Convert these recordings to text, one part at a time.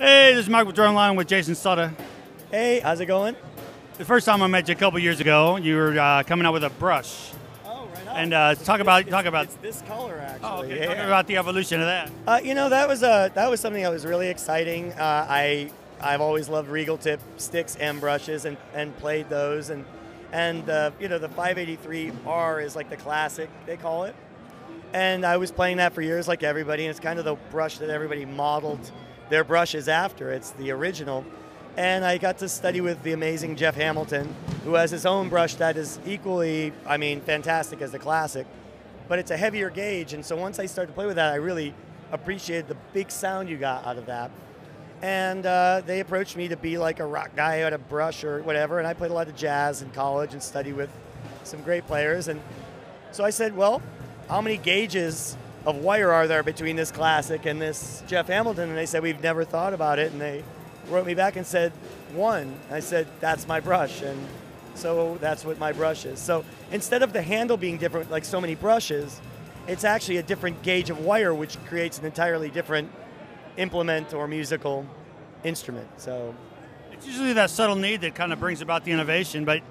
Hey, this is Mike with DRUMline with Jason Sutter. Hey, how's it going? The first time I met you a couple years ago, you were coming out with a brush. Oh, right on. And talk about. It's this color actually. Oh, okay. Yeah. Talk about the evolution of that. You know, that was something that was really exciting. I've always loved regal tip sticks and brushes and played those and you know, the 583R is like the classic, they call it. And I was playing that for years like everybody, and it's kind of the brush that everybody modeled their brushes after. It's the original. And I got to study with the amazing Jeff Hamilton, who has his own brush that is equally, I mean, fantastic as the classic, but it's a heavier gauge. And so once I started to play with that, I really appreciated the big sound you got out of that. And they approached me to be like a rock guy who had a brush or whatever, and I played a lot of jazz in college and studied with some great players. And so I said, well, how many gauges of wire are there between this classic and this Jeff Hamilton? And they said, we've never thought about it. And they wrote me back and said, one. And I said, that's my brush. And so that's what my brush is. So instead of the handle being different like so many brushes, it's actually a different gauge of wire, which creates an entirely different implement or musical instrument. So It's usually that subtle need that kind of brings about the innovation, but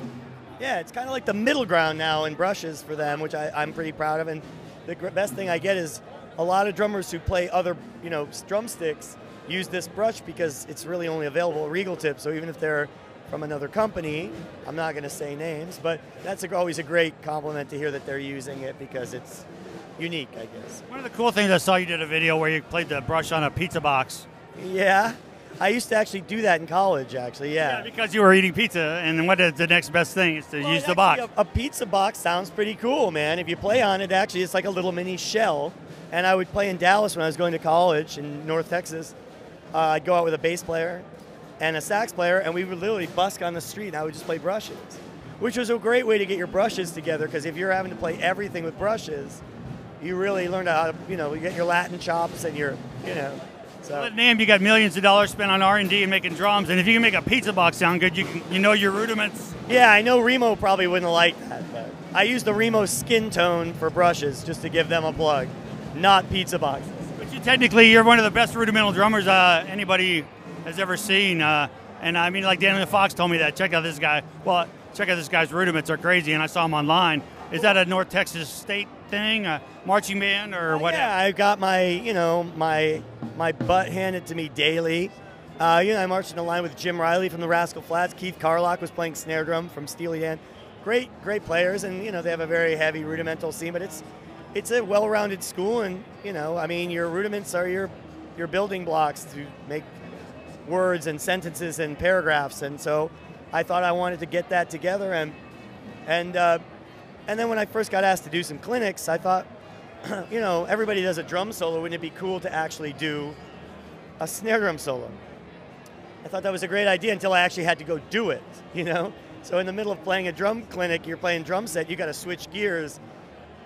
yeah, it's kind of like the middle ground now in brushes for them, which I'm pretty proud of. And the best thing I get is a lot of drummers who play other, you know, drumsticks use this brush because it's really only available at Regal Tip. So even if they're from another company, I'm not going to say names, but that's always a great compliment to hear that they're using it because it's unique, I guess. one of the cool things I saw, you did a video where you played the brush on a pizza box. Yeah, I used to actually do that in college, actually, yeah. Because you were eating pizza, and what is the next best thing is to use the box. A pizza box sounds pretty cool, man. If you play on it, actually, it's like a little mini shell. And I would play in Dallas when I was going to college in North Texas. I'd go out with a bass player and a sax player, and we would literally busk on the street, and I would just play brushes, which was a great way to get your brushes together, because if you're having to play everything with brushes, you really learn how to, you know, you get your Latin chops and your, you know. So. Well, at NAMM, you got millions of dollars spent on R&D and making drums, and if you can make a pizza box sound good, you know your rudiments. Yeah, I know Remo probably wouldn't like that, but I use the Remo skin tone for brushes just to give them a plug, not pizza boxes. But you're one of the best rudimental drummers anybody has ever seen, and I mean, like Daniel Fox told me that. Check out this guy. Well, check out this guy's rudiments are crazy, and I saw him online. Is that a North Texas State thing, a marching band, or what? Yeah, I've got my, you know, my butt handed to me daily. You know, I marched in a line with Jim Riley from the Rascal Flatts. Keith Carlock was playing snare drum from Steely Dan. Great players, and you know they have a very heavy rudimental scene, but it's a well-rounded school, and you know, I mean, your rudiments are your building blocks to make words and sentences and paragraphs, and so I thought I wanted to get that together, and then when I first got asked to do some clinics, I thought, you know, everybody does a drum solo. Wouldn't it be cool to actually do a snare drum solo? I thought that was a great idea until I actually had to go do it, you know? So in the middle of playing a drum clinic, you're playing drum set, you got to switch gears.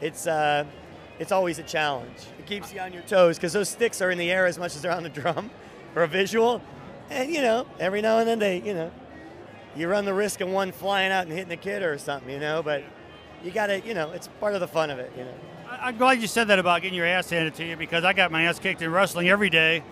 It's always a challenge. It keeps you on your toes because those sticks are in the air as much as they're on the drum for a visual. And, you know, every now and then you run the risk of one flying out and hitting a kid or something, you know, but you got to, you know, it's part of the fun of it, you know. I'm glad you said that about getting your ass handed to you, because I got my ass kicked in wrestling every day,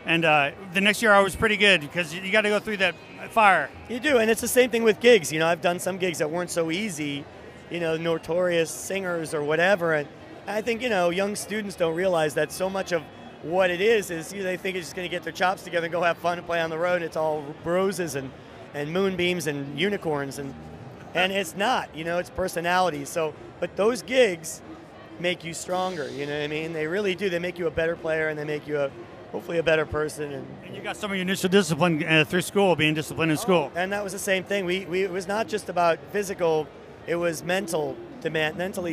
and the next year I was pretty good, because you got to go through that fire. You do, and it's the same thing with gigs. You know, I've done some gigs that weren't so easy, you know, notorious singers or whatever, and I think, you know, young students don't realize that so much of what it is you know, they think it's just going to get their chops together and go have fun and play on the road. It's all roses and moonbeams and unicorns, and it's not, you know, it's personality. So, but those gigs make you stronger, you know what I mean? They really do. They make you a better player, and they make you hopefully a better person. And you got some of your initial discipline through school, being disciplined in school. And that was the same thing. It was not just about physical, it was mentally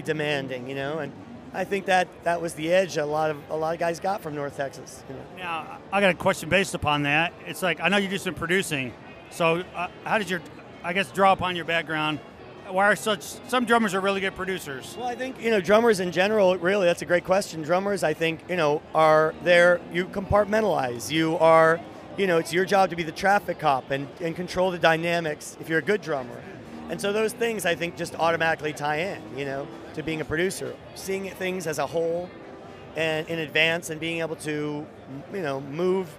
demanding, you know, and I think that was the edge a lot of guys got from North Texas. You know? Now, I got a question based upon that. It's like, I know you do some producing, so how did I guess, draw upon your background? Why are some drummers are really good producers? Well, I think, you know, drummers in general, really, that's a great question. Drummers, I think, you know, are there, you compartmentalize. You are, you know, it's your job to be the traffic cop and control the dynamics if you're a good drummer. And so those things, I think, just automatically tie in, you know, to being a producer. Seeing things as a whole and in advance, and being able to, you know, move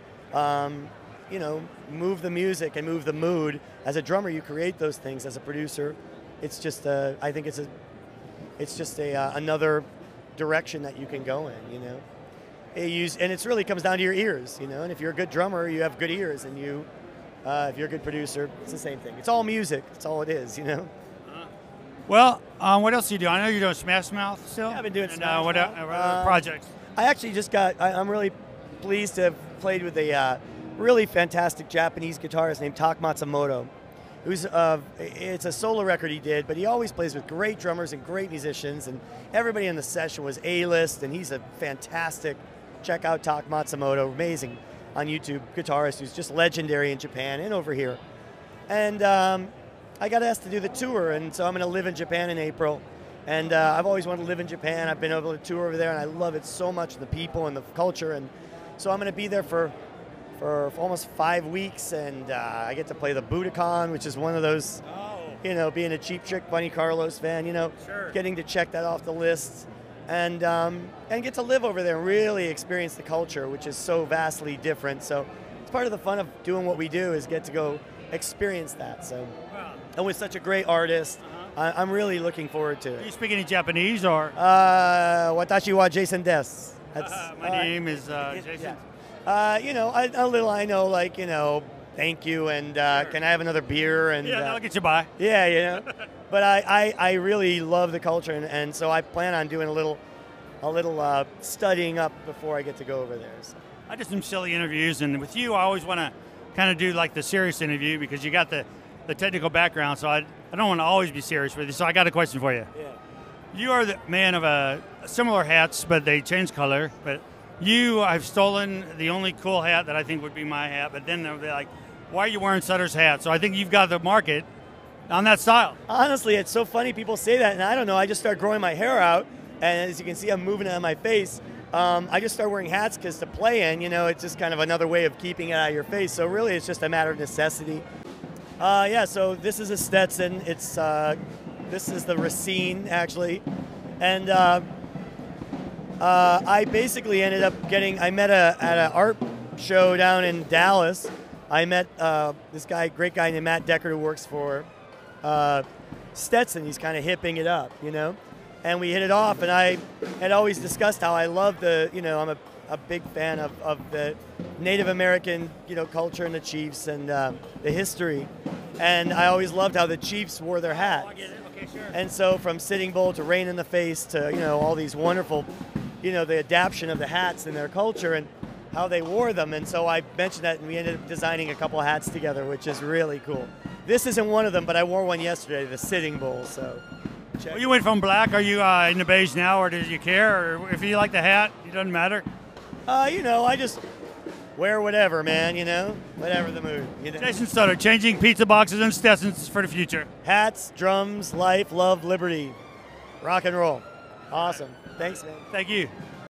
you know, move the music and move the mood. As a drummer, you create those things. As a producer, it's just I think it's just another direction that you can go in, you know. And it really comes down to your ears, you know. And if you're a good drummer, you have good ears, and if you're a good producer, it's the same thing. It's all music. That's all it is, you know. Well, what else do you do? I know you're doing Smash Mouth still. Yeah, I've been doing and, Smash what Mouth. other projects? I actually just got. I'm really pleased to have played with a really fantastic Japanese guitarist named Matsumoto, who's it's a solo record he did, but he always plays with great drummers and great musicians, and everybody in the session was A-list, and he's a fantastic. Check out Matsumoto, amazing on YouTube guitarist who's just legendary in Japan and over here. And I got asked to do the tour, and so I'm going to live in Japan in April. And I've always wanted to live in Japan. I've been able to tour over there, and I love it so much, the people and the culture. And so I'm going to be there for almost 5 weeks, and I get to play the Budokan, which is one of those, you know, being a Cheap Trick Bunny Carlos fan, you know, getting to check that off the list. And get to live over there and really experience the culture, which is so vastly different. So it's part of the fun of doing what we do is get to go experience that. So, and with such a great artist, I'm really looking forward to it. Do you speak any Japanese or? Watashi wa Jason desu. My name is Jason. Yeah. You know, a little I know, like, you know, thank you, and can I have another beer? And yeah, that'll get you by. Yeah, you know. But I really love the culture, and so I plan on doing a little studying up before I get to go over there. So. I did some silly interviews, and with you, I always want to kind of do like the serious interview because you got the technical background, so I don't want to always be serious with you. So I got a question for you. Yeah. You are the man of similar hats, but they change color. But I've stolen the only cool hat that I think would be my hat, but then they'll be like, why are you wearing Sutter's hat? So I think you've got the market on that style. Honestly, it's so funny people say that, and I don't know. I just started growing my hair out, and as you can see, I'm moving it on my face. I just started wearing hats because to play in, you know, it's just kind of another way of keeping it out of your face. So really, it's just a matter of necessity. Yeah. So this is a Stetson. It's this is the Racine actually, and I basically ended up I met at an art show down in Dallas. I met this great guy named Matt Deckard who works for Stetson. He's kind of hipping it up, you know, and we hit it off. And I had always discussed how I love I'm a big fan of the Native American, you know, culture and the chiefs and the history. And I always loved how the chiefs wore their hats. Oh, I get it. Okay, sure. And so from Sitting Bull to Rain in the Face to, you know, all these wonderful, you know, the adaptation of the hats in their culture and how they wore them. And so I mentioned that, and we ended up designing a couple of hats together, which is really cool. This isn't one of them, but I wore one yesterday, the Sitting Bull. So check. Well, you went from black. Are you in the beige now, or did you care? Or if you like the hat, it doesn't matter? You know, I just wear whatever, man, you know, whatever the mood. You know? Jason Sutter, changing pizza boxes and Stetsons for the future. Hats, drums, life, love, liberty, rock and roll. Awesome. Thanks, man. Thank you.